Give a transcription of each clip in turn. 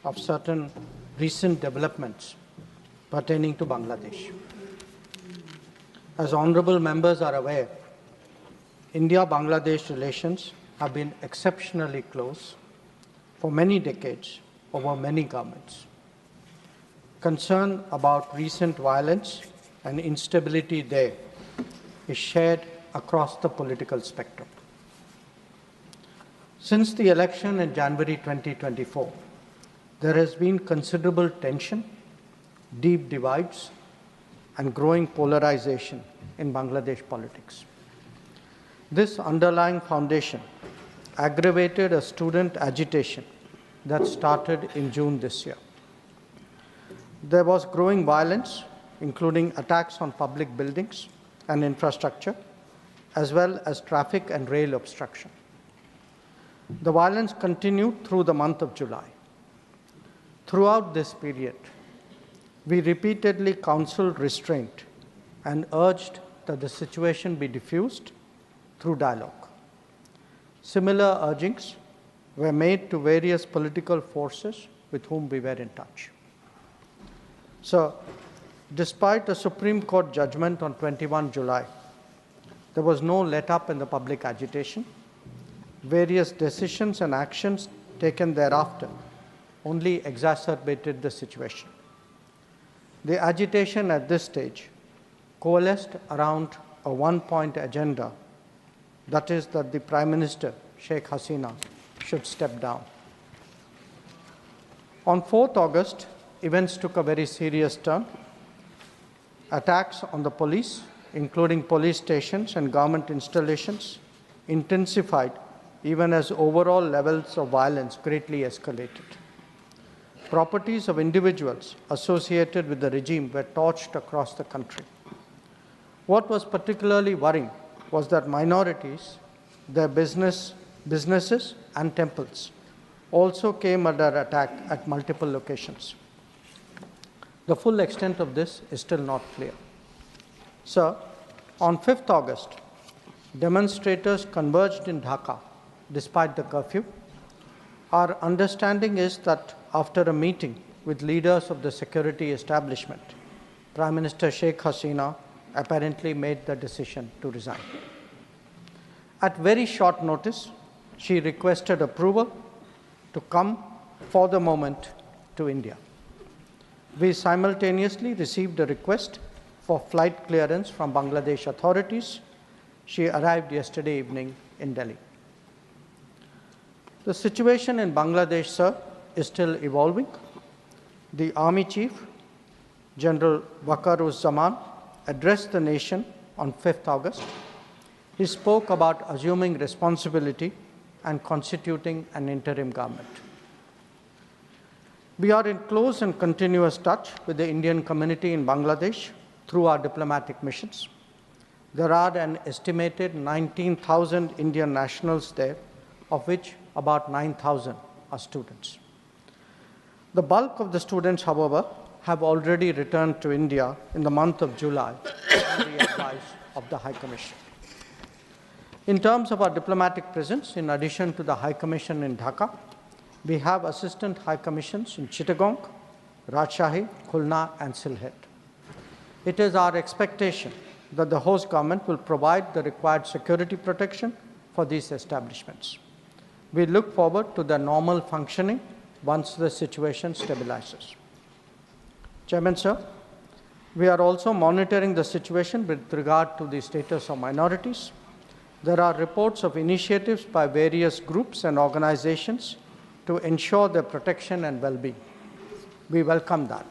of certain recent developments pertaining to Bangladesh. As honorable members are aware, India-Bangladesh relations have been exceptionally close for many decades over many governments. Concern about recent violence and instability there is shared across the political spectrum. Since the election in January 2024, there has been considerable tension, deep divides, and growing polarization in Bangladesh politics. This underlying foundation aggravated a student agitation that started in June this year. There was growing violence, including attacks on public buildings and infrastructure, as well as traffic and rail obstruction. The violence continued through the month of July. Throughout this period, we repeatedly counseled restraint and urged that the situation be diffused through dialogue. Similar urgings were made to various political forces with whom we were in touch. So, despite a Supreme Court judgment on 21 July, there was no let-up in the public agitation. Various decisions and actions taken thereafter only exacerbated the situation. The agitation at this stage coalesced around a one-point agenda, that is that the Prime Minister, Sheikh Hasina, should step down. On 4th August, events took a very serious turn. Attacks on the police, including police stations and government installations, intensified even as overall levels of violence greatly escalated. Properties of individuals associated with the regime were torched across the country. What was particularly worrying was that minorities, their businesses and temples also came under attack at multiple locations. The full extent of this is still not clear. So, on 5th August, demonstrators converged in Dhaka despite the curfew. Our understanding is that after a meeting with leaders of the security establishment, Prime Minister Sheikh Hasina apparently made the decision to resign. At very short notice, she requested approval to come for the moment to India. We simultaneously received a request for flight clearance from Bangladesh authorities. She arrived yesterday evening in Delhi. The situation in Bangladesh, sir, is still evolving. The Army Chief, General Waqar-uz-Zaman, addressed the nation on 5th August. He spoke about assuming responsibility and constituting an interim government. We are in close and continuous touch with the Indian community in Bangladesh through our diplomatic missions. There are an estimated 19,000 Indian nationals there, of which about 9,000 are students. The bulk of the students, however, have already returned to India in the month of July on the advice of the High Commission. In terms of our diplomatic presence, in addition to the High Commission in Dhaka, we have assistant High Commissions in Chittagong, Rajshahi, Khulna, and Sylhet. It is our expectation that the host government will provide the required security protection for these establishments. We look forward to their normal functioning once the situation stabilizes. Chairman, sir, we are also monitoring the situation with regard to the status of minorities. There are reports of initiatives by various groups and organizations to ensure their protection and well-being. We welcome that,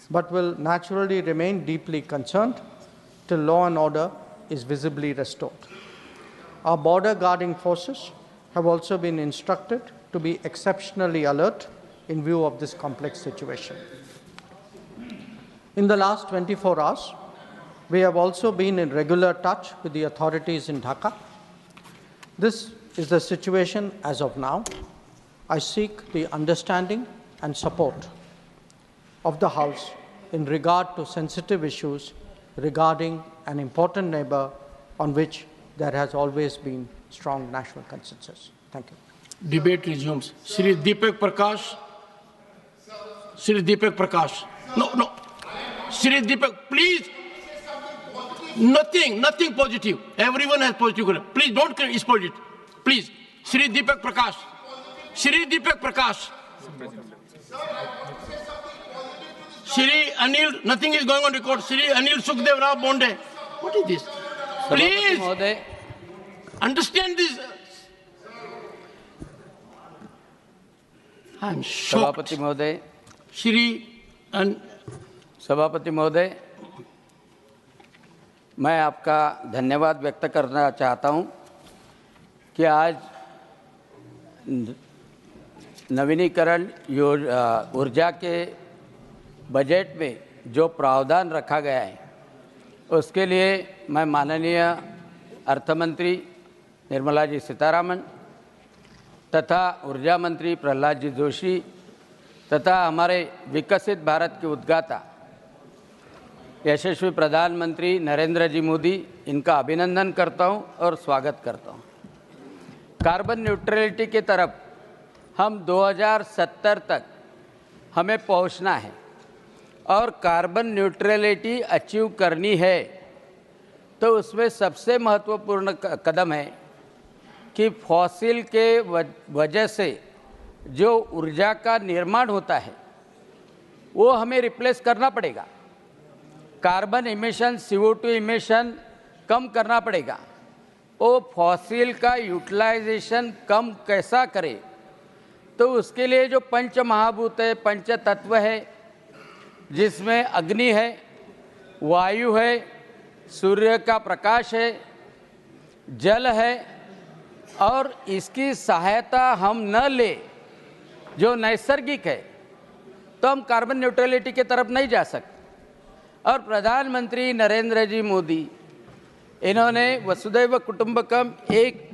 but will naturally remain deeply concerned till law and order is visibly restored. Our border guarding forces have also been instructed to be exceptionally alert in view of this complex situation. In the last 24 hours, we have also been in regular touch with the authorities in Dhaka. This is the situation as of now. I seek the understanding and support of the House in regard to sensitive issues regarding an important neighbor on which there has always been strong national consensus. Thank you. Debate resumes. Shri Deepak Prakash. Shri Deepak Prakash. No. Shri Deepak, please. Nothing positive. Everyone has positive. Please don't exploit it. Please. Shri Deepak Prakash. Shri Deepak Prakash. Shri Anil, nothing is going on record. Shri Anil Sukhdev Rao Bonde. What is this? Please understand this. I am shocked. सभापति महोदय, सभापति महोदय, मैं आपका धन्यवाद व्यक्त करना चाहता हूं कि आज नवीनीकरण ऊर्जा के बजट में जो प्रावधान रखा गया है उसके लिए मैं माननीय अर्थमंत्री निर्मला जी सीतारामन तथा ऊर्जा मंत्री प्रहलाद जी जोशी तथा हमारे विकसित भारत के उद्गाता यशस्वी प्रधानमंत्री नरेंद्र जी मोदी, इनका अभिनंदन करता हूं और स्वागत करता हूं। कार्बन न्यूट्रलिटी की तरफ हम 2070 तक हमें पहुंचना है और कार्बन न्यूट्रलिटी अचीव करनी है तो उसमें सबसे महत्वपूर्ण कदम है कि फॉसिल के वजह से जो ऊर्जा का निर्माण होता है वो हमें रिप्लेस करना पड़ेगा। कार्बन इमिशन, CO2 इमिशन कम करना पड़ेगा। वो फॉसिल का यूटिलाइजेशन कम कैसा करे, तो उसके लिए जो पंच महाभूत है, पंच तत्व है, जिसमें अग्नि है, वायु है, सूर्य का प्रकाश है, जल है, और इसकी सहायता हम न ले जो नैसर्गिक है तो हम कार्बन न्यूट्रलिटी की तरफ नहीं जा सकते। और प्रधानमंत्री नरेंद्र जी मोदी, इन्होंने वसुधैव कुटुंबकम एक